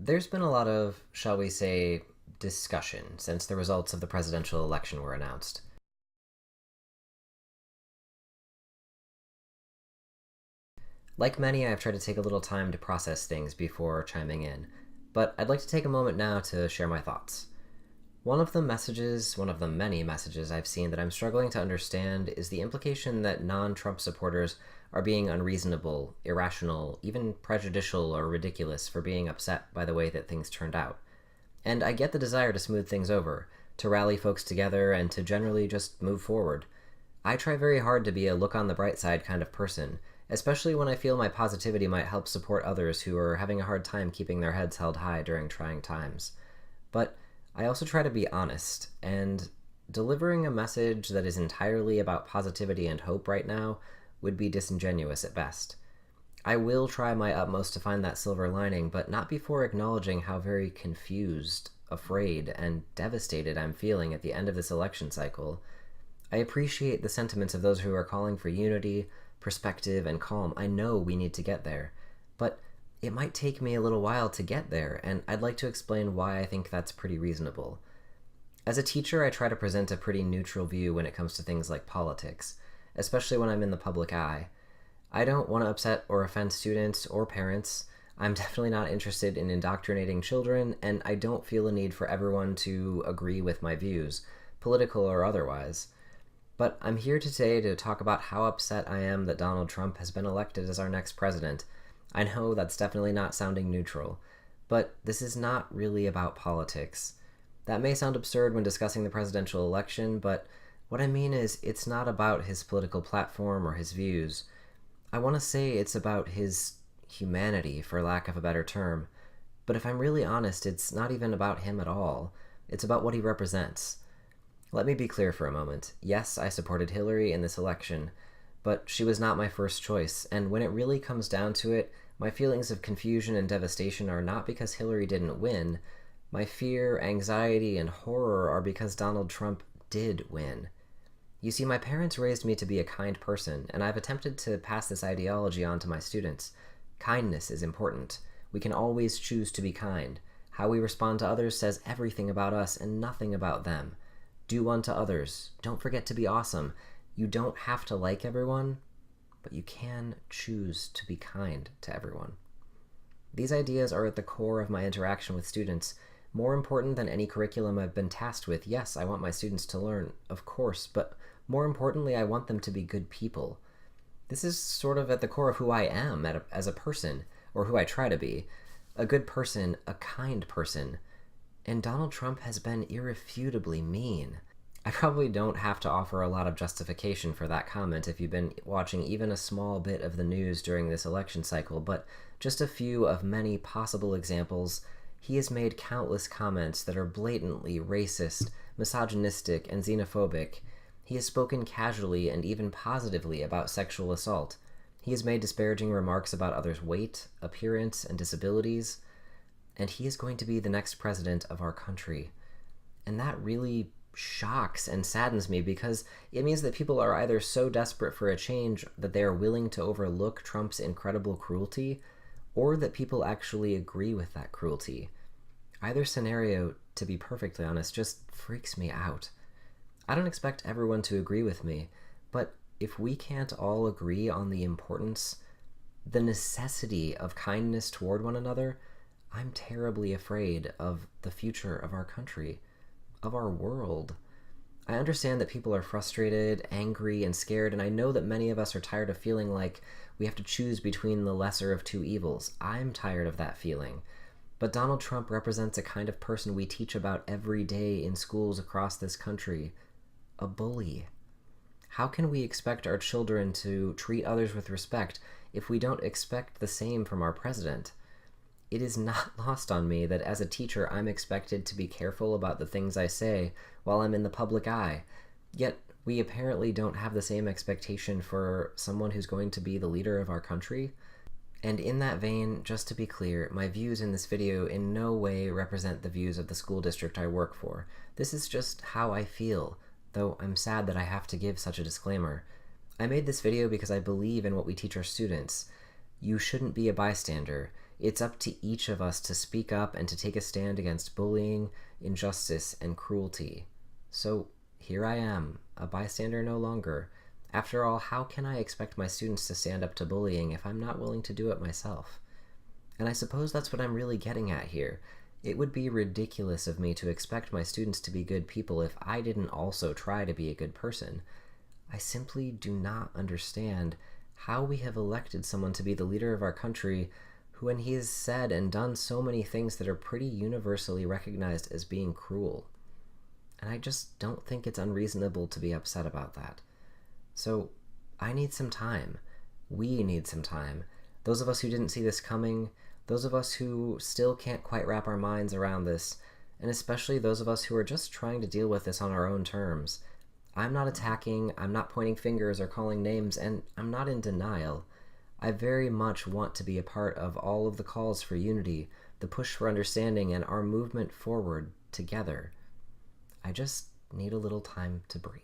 There's been a lot of, shall we say, discussion since the results of the presidential election were announced. Like many, I've tried to take a little time to process things before chiming in, but I'd like to take a moment now to share my thoughts. One of the many messages I've seen that I'm struggling to understand is the implication that non-Trump supporters are being unreasonable, irrational, even prejudicial or ridiculous for being upset by the way that things turned out. And I get the desire to smooth things over, to rally folks together, and to generally just move forward. I try very hard to be a look on the bright side kind of person, especially when I feel my positivity might help support others who are having a hard time keeping their heads held high during trying times. But I also try to be honest, and delivering a message that is entirely about positivity and hope right now would be disingenuous at best. I will try my utmost to find that silver lining, but not before acknowledging how very confused, afraid, and devastated I'm feeling at the end of this election cycle. I appreciate the sentiments of those who are calling for unity, perspective, and calm. I know we need to get there. But it might take me a little while to get there, and I'd like to explain why I think that's pretty reasonable. As a teacher, I try to present a pretty neutral view when it comes to things like politics, especially when I'm in the public eye. I don't want to upset or offend students or parents. I'm definitely not interested in indoctrinating children, and I don't feel a need for everyone to agree with my views, political or otherwise. But I'm here today to talk about how upset I am that Donald Trump has been elected as our next president. I know that's definitely not sounding neutral, but this is not really about politics. That may sound absurd when discussing the presidential election, but what I mean is it's not about his political platform or his views. I want to say it's about his humanity, for lack of a better term. But if I'm really honest, it's not even about him at all. It's about what he represents. Let me be clear for a moment. Yes, I supported Hillary in this election, but she was not my first choice, and when it really comes down to it, my feelings of confusion and devastation are not because Hillary didn't win. My fear, anxiety, and horror are because Donald Trump did win. You see, my parents raised me to be a kind person, and I've attempted to pass this ideology on to my students. Kindness is important. We can always choose to be kind. How we respond to others says everything about us and nothing about them. Do unto others. Don't forget to be awesome. You don't have to like everyone, but you can choose to be kind to everyone. These ideas are at the core of my interaction with students. More important than any curriculum I've been tasked with. Yes, I want my students to learn, of course, but more importantly, I want them to be good people. This is sort of at the core of who I am as a person, or who I try to be. A good person, a kind person. And Donald Trump has been irrefutably mean. I probably don't have to offer a lot of justification for that comment if you've been watching even a small bit of the news during this election cycle, but just a few of many possible examples. He has made countless comments that are blatantly racist, misogynistic, and xenophobic. He has spoken casually and even positively about sexual assault. He has made disparaging remarks about others' weight, appearance, and disabilities. And he is going to be the next president of our country. And that really shocks and saddens me because it means that people are either so desperate for a change that they are willing to overlook Trump's incredible cruelty, or that people actually agree with that cruelty. Either scenario, to be perfectly honest, just freaks me out. I don't expect everyone to agree with me, but if we can't all agree on the importance, the necessity of kindness toward one another, I'm terribly afraid of the future of our country, of our world. I understand that people are frustrated, angry, and scared, and I know that many of us are tired of feeling like we have to choose between the lesser of two evils. I'm tired of that feeling. But Donald Trump represents a kind of person we teach about every day in schools across this country. A bully. How can we expect our children to treat others with respect if we don't expect the same from our president? It is not lost on me that as a teacher I'm expected to be careful about the things I say while I'm in the public eye, yet we apparently don't have the same expectation for someone who's going to be the leader of our country. And in that vein, just to be clear, my views in this video in no way represent the views of the school district I work for. This is just how I feel, though I'm sad that I have to give such a disclaimer. I made this video because I believe in what we teach our students. You shouldn't be a bystander. It's up to each of us to speak up and to take a stand against bullying, injustice, and cruelty. So here I am, a bystander no longer. After all, how can I expect my students to stand up to bullying if I'm not willing to do it myself? And I suppose that's what I'm really getting at here. It would be ridiculous of me to expect my students to be good people if I didn't also try to be a good person. I simply do not understand how we have elected someone to be the leader of our country who, when he has said and done so many things that are pretty universally recognized as being cruel. And I just don't think it's unreasonable to be upset about that. So I need some time. We need some time. Those of us who didn't see this coming, those of us who still can't quite wrap our minds around this, and especially those of us who are just trying to deal with this on our own terms. I'm not attacking, I'm not pointing fingers or calling names, and I'm not in denial. I very much want to be a part of all of the calls for unity, the push for understanding, and our movement forward together. I just need a little time to breathe.